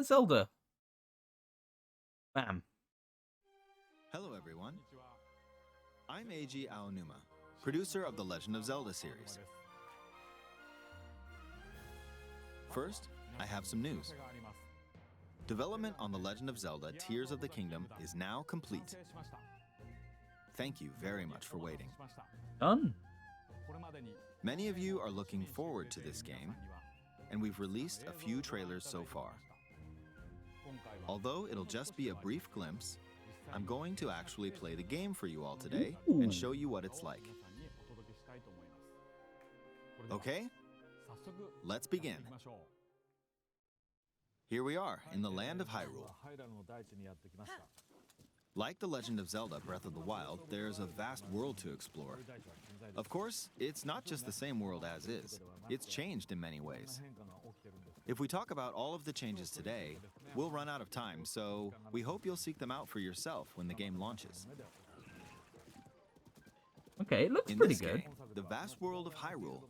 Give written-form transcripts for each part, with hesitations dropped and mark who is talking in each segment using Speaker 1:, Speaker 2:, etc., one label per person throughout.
Speaker 1: Zelda. Bam.
Speaker 2: Hello everyone, I'm Eiji Aonuma, producer of the Legend of Zelda series. First, I have some news. Development on The Legend of Zelda Tears of the Kingdom is now complete. Thank you very much for waiting.
Speaker 1: Done.
Speaker 2: Many of you are looking forward to this game, and we've released a few trailers so far. Although it'll just be a brief glimpse, I'm going to actually play the game for you all today and show you what it's like. Okay? Let's begin. Here we are in the land of Hyrule. Like The Legend of Zelda Breath of the Wild, there's a vast world to explore. Of course, it's not just the same world as is. It's changed in many ways. If we talk about all of the changes today, we'll run out of time, so we hope you'll seek them out for yourself when the game launches.
Speaker 1: Okay, it looks
Speaker 2: In
Speaker 1: pretty
Speaker 2: this
Speaker 1: good.
Speaker 2: game, the vast world of Hyrule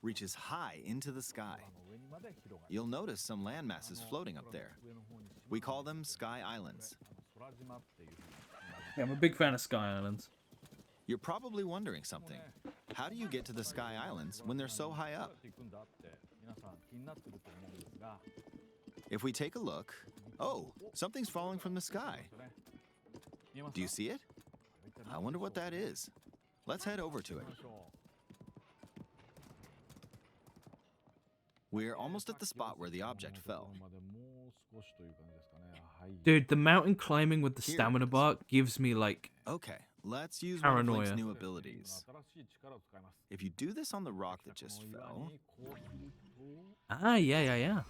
Speaker 2: reaches high into the sky. You'll notice some land masses floating up there. We call them Sky Islands.
Speaker 1: Yeah, I'm a big fan of Sky Islands.
Speaker 2: You're probably wondering something. How do you get to the Sky Islands when they're so high up? If we take a look, oh, something's falling from the sky. Do you see it? I wonder what that is. Let's head over to it. We're almost at the spot where the object fell.
Speaker 1: Dude, the mountain climbing with the
Speaker 2: Here it
Speaker 1: stamina
Speaker 2: is.
Speaker 1: bar gives me like
Speaker 2: Okay, let's use one of Link's
Speaker 1: paranoia.
Speaker 2: new abilities. If you do this on the rock that just fell,
Speaker 1: Ah, yeah.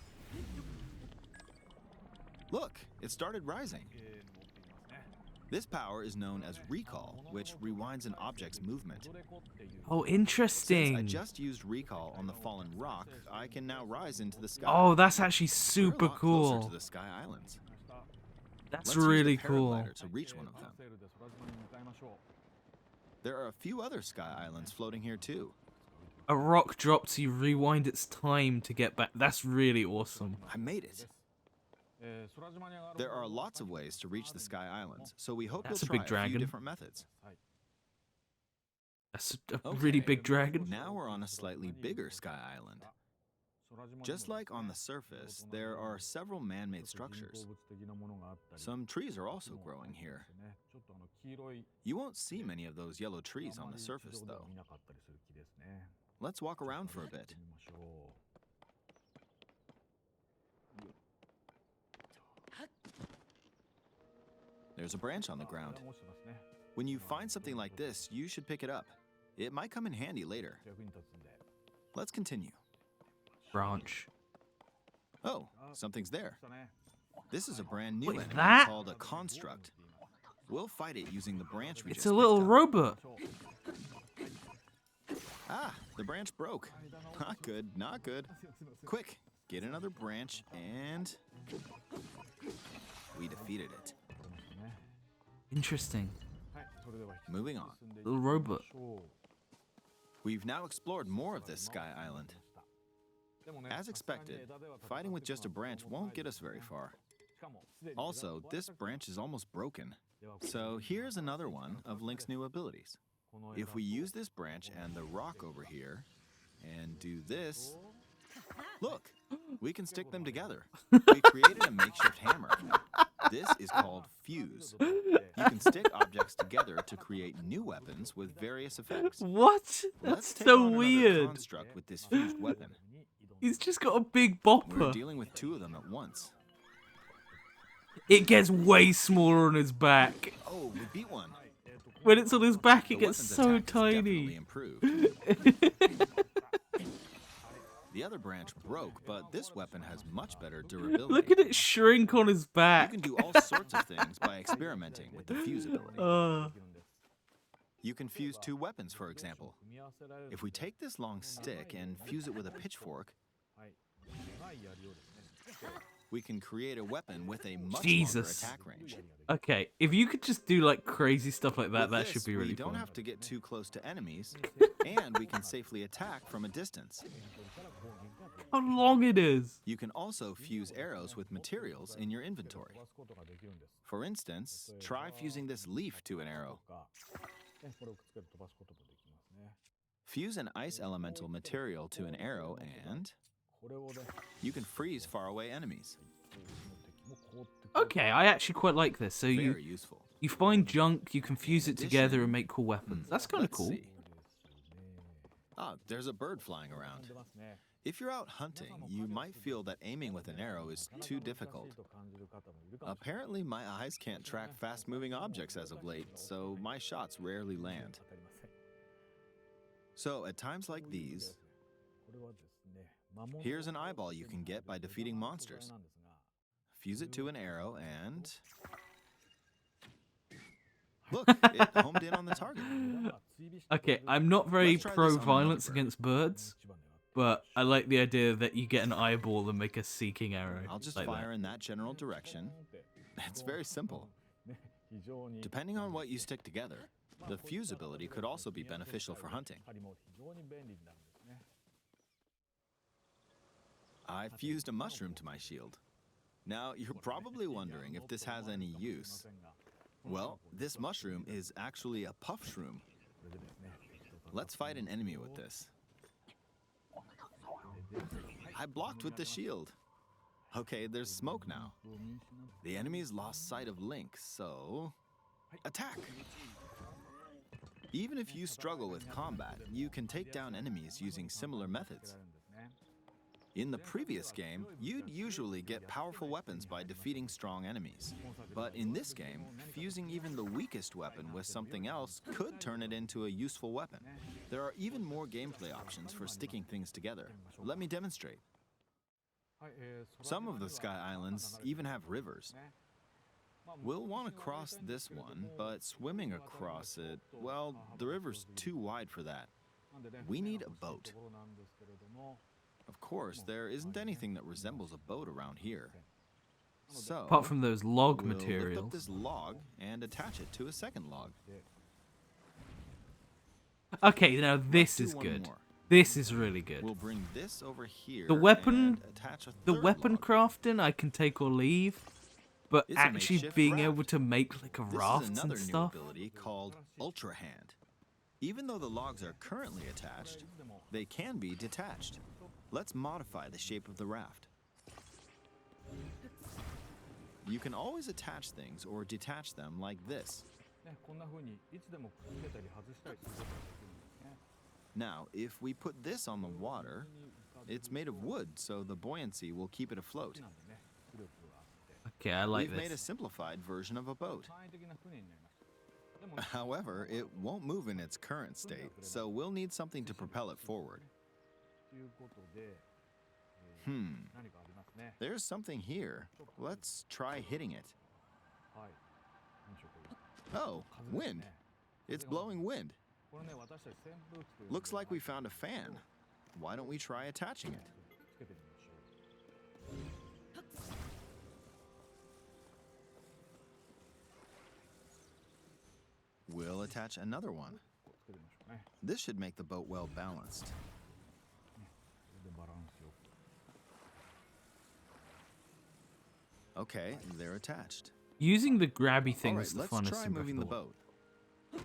Speaker 2: look, it started rising. This power is known as recall, which rewinds an object's movement.
Speaker 1: Oh,
Speaker 2: Since I
Speaker 1: interesting.
Speaker 2: just used recall on the fallen rock, I can now rise into the sky.
Speaker 1: Oh, that's actually
Speaker 2: We're a
Speaker 1: super
Speaker 2: lot closer
Speaker 1: cool.
Speaker 2: to the Sky Islands.
Speaker 1: That's
Speaker 2: Let's use
Speaker 1: really
Speaker 2: the
Speaker 1: cool.
Speaker 2: paraglider to reach one of them. There are a few other Sky Islands floating here too.
Speaker 1: A rock drops, you rewind its time to get back. That's really awesome.
Speaker 2: I made it. There are lots of ways to reach the Sky Islands, so we hope
Speaker 1: That's a
Speaker 2: you'll try
Speaker 1: big
Speaker 2: a few
Speaker 1: dragon.
Speaker 2: different methods.
Speaker 1: That's a really big dragon.
Speaker 2: Now we're on a slightly bigger Sky Island. Just like on the surface, there are several man-made structures. Some trees are also growing here. You won't see many of those yellow trees on the surface, though. Let's walk around for a bit. There's a branch on the ground. When you find something like this, you should pick it up. It might come in handy later. Let's continue.
Speaker 1: Branch.
Speaker 2: Oh, something's there. This is a brand new
Speaker 1: Wait,
Speaker 2: enemy
Speaker 1: that?
Speaker 2: called a construct. We'll fight it using the branch we
Speaker 1: It's
Speaker 2: just
Speaker 1: a little
Speaker 2: picked up.
Speaker 1: robot.
Speaker 2: Ah, the branch broke. Not good, not good. Quick, get another branch and... we defeated it.
Speaker 1: Interesting.
Speaker 2: Moving on.
Speaker 1: Little robot.
Speaker 2: We've now explored more of this Sky Island. As expected, fighting with just a branch won't get us very far. Also, this branch is almost broken. So here's another one of Link's new abilities. If we use this branch and the rock over here, and do this, look, we can stick them together. We created a makeshift hammer. This is called fuse. You can stick objects together to create new weapons with various effects.
Speaker 1: What?
Speaker 2: Let's
Speaker 1: That's
Speaker 2: take
Speaker 1: so
Speaker 2: on another
Speaker 1: weird.
Speaker 2: construct with this fused weapon.
Speaker 1: He's just got a big
Speaker 2: We're
Speaker 1: bopper.
Speaker 2: dealing with two of them at once.
Speaker 1: It gets way smaller on his back.
Speaker 2: Oh, we beat one.
Speaker 1: When it's on his back,
Speaker 2: The
Speaker 1: it gets
Speaker 2: weapon's
Speaker 1: so
Speaker 2: attack is definitely
Speaker 1: tiny.
Speaker 2: improved. The other branch broke, but this weapon has much better durability.
Speaker 1: Look at it shrink on his
Speaker 2: You
Speaker 1: back.
Speaker 2: can do all sorts of things by experimenting with the fuse ability. You can fuse two weapons, for example. If we take this long stick and fuse it with a pitchfork, we can create a weapon with a much
Speaker 1: Jesus.
Speaker 2: longer attack range.
Speaker 1: Okay, if you could just do like crazy stuff like that,
Speaker 2: With
Speaker 1: that
Speaker 2: this,
Speaker 1: should be really
Speaker 2: we don't
Speaker 1: fun.
Speaker 2: have to get too close to enemies, and we can safely attack from a distance.
Speaker 1: how long it is.
Speaker 2: You can also fuse arrows with materials in your inventory. For instance, try fusing this leaf to an arrow. Fuse an ice elemental material to an arrow and you can freeze faraway enemies.
Speaker 1: Okay, I actually quite like this. So
Speaker 2: Very useful.
Speaker 1: you find junk, you can fuse it together and make cool weapons. That's kind of
Speaker 2: Let's
Speaker 1: cool.
Speaker 2: see. Ah, there's a bird flying around. If you're out hunting, you might feel that aiming with an arrow is too difficult. Apparently, my eyes can't track fast-moving objects as of late, so my shots rarely land. So, at times like these, here's an eyeball you can get by defeating monsters. Fuse it to an arrow and... Look, it homed in on the target.
Speaker 1: Okay, I'm not very
Speaker 2: Let's try this on another
Speaker 1: pro-violence
Speaker 2: bird.
Speaker 1: against birds, but I like the idea that you get an eyeball and make a seeking arrow.
Speaker 2: I'll just
Speaker 1: like
Speaker 2: fire
Speaker 1: that.
Speaker 2: in that general direction. It's very simple. Depending on what you stick together, the fuse ability could also be beneficial for hunting. I fused a mushroom to my shield. Now, you're probably wondering if this has any use. Well, this mushroom is actually a puff shroom. Let's fight an enemy with this. I blocked with the shield. Okay, there's smoke now. The enemy's lost sight of Link, so... attack! Even if you struggle with combat, you can take down enemies using similar methods. In the previous game, you'd usually get powerful weapons by defeating strong enemies. But in this game, fusing even the weakest weapon with something else could turn it into a useful weapon. There are even more gameplay options for sticking things together. Let me demonstrate. Some of the Sky Islands even have rivers. We'll want to cross this one, but swimming across it, well, the river's too wide for that. We need a boat. Of course, there isn't anything that resembles a boat around here. So,
Speaker 1: Apart from those log
Speaker 2: we'll lift
Speaker 1: materials.
Speaker 2: up this log and attach it to a second log.
Speaker 1: Okay, now this
Speaker 2: do
Speaker 1: is
Speaker 2: one
Speaker 1: good.
Speaker 2: more.
Speaker 1: This is really good.
Speaker 2: We'll bring this over here.
Speaker 1: The weapon-
Speaker 2: and attach a
Speaker 1: The
Speaker 2: third
Speaker 1: weapon
Speaker 2: log.
Speaker 1: crafting I can take or leave, but
Speaker 2: It's a
Speaker 1: actually
Speaker 2: makeshift
Speaker 1: being
Speaker 2: raft.
Speaker 1: able to make like a
Speaker 2: This
Speaker 1: raft
Speaker 2: is
Speaker 1: and
Speaker 2: another new
Speaker 1: stuff.
Speaker 2: ability called Ultra Hand. Even though the logs are currently attached, they can be detached. Let's modify the shape of the raft. You can always attach things or detach them like this. Now, if we put this on the water, it's made of wood, so the buoyancy will keep it afloat.
Speaker 1: Okay, I like
Speaker 2: We've made a
Speaker 1: this.
Speaker 2: simplified version of a boat. However, it won't move in its current state, so we'll need something to propel it forward. There's something here. Let's try hitting it. Oh, wind. It's blowing wind. Looks like we found a fan. Why don't we try attaching it? We'll attach another one. This should make the boat well balanced. Okay, they're attached.
Speaker 1: Using the grabby
Speaker 2: All
Speaker 1: thing
Speaker 2: right,
Speaker 1: is the
Speaker 2: let's
Speaker 1: funnest
Speaker 2: try
Speaker 1: thing
Speaker 2: moving the
Speaker 1: before.
Speaker 2: boat.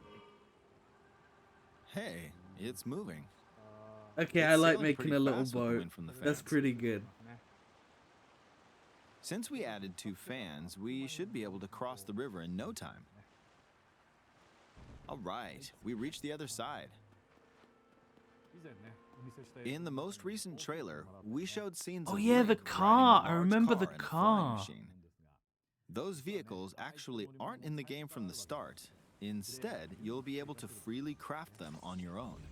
Speaker 2: Hey, it's moving.
Speaker 1: Okay,
Speaker 2: It's
Speaker 1: I like
Speaker 2: sailing
Speaker 1: making
Speaker 2: pretty
Speaker 1: a little
Speaker 2: fast with the
Speaker 1: boat.
Speaker 2: wind from the
Speaker 1: That's
Speaker 2: fans.
Speaker 1: pretty good.
Speaker 2: Since we added 2 fans, we should be able to cross the river in no time. All right, we reached the other side. In the most recent trailer, we showed scenes
Speaker 1: Oh
Speaker 2: of
Speaker 1: yeah, the
Speaker 2: Link riding a
Speaker 1: car. I
Speaker 2: large
Speaker 1: remember the
Speaker 2: car and a flying
Speaker 1: car.
Speaker 2: machine. Those vehicles actually aren't in the game from the start. Instead, you'll be able to freely craft them on your own.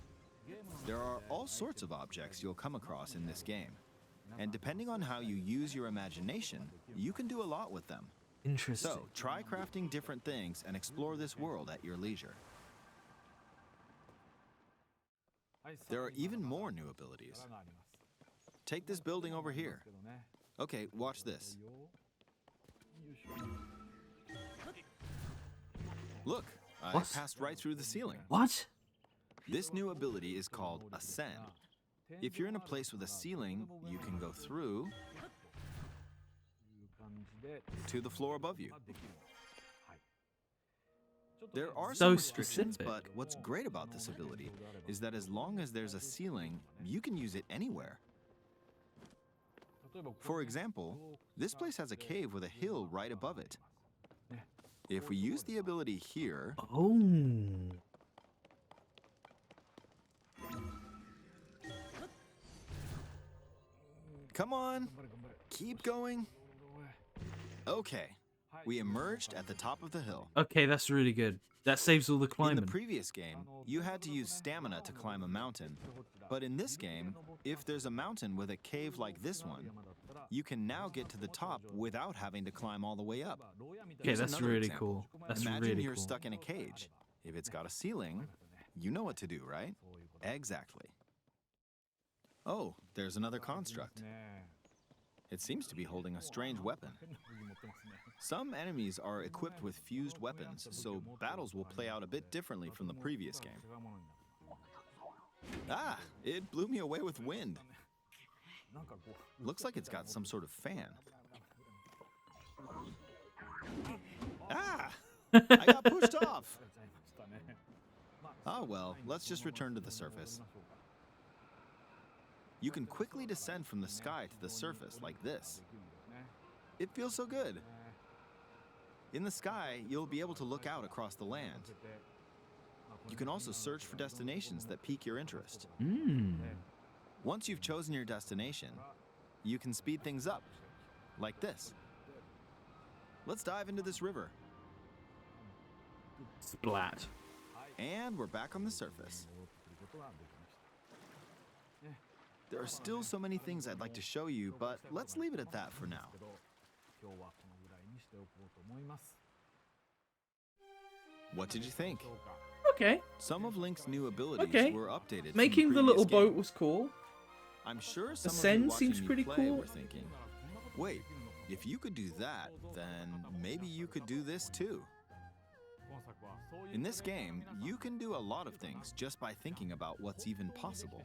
Speaker 2: There are all sorts of objects you'll come across in this game. And depending on how you use your imagination, you can do a lot with them.
Speaker 1: Interesting.
Speaker 2: So, try crafting different things and explore this world at your leisure. There are even more new abilities. Take this building over here. Okay, watch this. Look, I
Speaker 1: What?
Speaker 2: passed right through the ceiling.
Speaker 1: What?
Speaker 2: This new ability is called Ascend. If you're in a place with a ceiling, you can go through to the floor above you. There are
Speaker 1: So
Speaker 2: some restrictions,
Speaker 1: specific.
Speaker 2: but what's great about this ability is that as long as there's a ceiling, you can use it anywhere. For example, this place has a cave with a hill right above it. If we use the ability here,
Speaker 1: Oh.
Speaker 2: come on, keep going. Okay, we emerged at the top of the hill.
Speaker 1: Okay, that's really good. That saves all the
Speaker 2: In
Speaker 1: climbing.
Speaker 2: the previous game, you had to use stamina to climb a mountain. But in this game, if there's a mountain with a cave like this one, you can now get to the top without having to climb all the way up.
Speaker 1: Okay,
Speaker 2: Here's
Speaker 1: that's
Speaker 2: another
Speaker 1: really
Speaker 2: example.
Speaker 1: cool. That's
Speaker 2: Imagine
Speaker 1: really
Speaker 2: you're
Speaker 1: cool.
Speaker 2: stuck in a cage. If it's got a ceiling, you know what to do, right? Exactly. Oh, there's another construct. It seems to be holding a strange weapon. Some enemies are equipped with fused weapons, so battles will play out a bit differently from the previous game. Ah, it blew me away with wind. Looks like it's got some sort of fan. Ah! I got pushed off! Ah well, let's just return to the surface. You can quickly descend from the sky to the surface like this. It feels so good. In the sky, you'll be able to look out across the land. You can also search for destinations that pique your interest. Once you've chosen your destination, you can speed things up, like this. Let's dive into this river.
Speaker 1: Splat.
Speaker 2: And we're back on the surface. There are still so many things I'd like to show you, but let's leave it at that for now. What did you think?
Speaker 1: Okay.
Speaker 2: Some of Link's new abilities
Speaker 1: Okay.
Speaker 2: were updated. from
Speaker 1: Making the
Speaker 2: previous
Speaker 1: little
Speaker 2: game.
Speaker 1: boat was cool.
Speaker 2: I'm sure some
Speaker 1: Ascend
Speaker 2: of you watching
Speaker 1: seems
Speaker 2: me
Speaker 1: pretty
Speaker 2: play
Speaker 1: cool.
Speaker 2: were thinking, wait, if you could do that, then maybe you could do this too. In this game, you can do a lot of things just by thinking about what's even possible.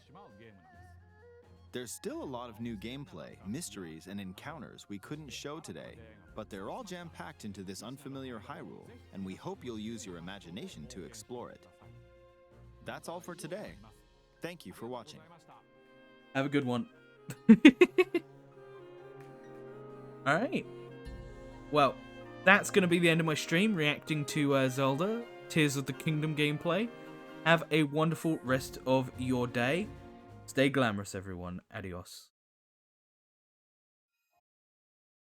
Speaker 2: There's still a lot of new gameplay, mysteries, and encounters we couldn't show today, but they're all jam-packed into this unfamiliar Hyrule, and we hope you'll use your imagination to explore it. That's all for today. Thank you for watching.
Speaker 1: Have a good one. Alright. Well, that's going to be the end of my stream reacting to Zelda, Tears of the Kingdom gameplay. Have a wonderful rest of your day. Stay glamorous, everyone. Adios.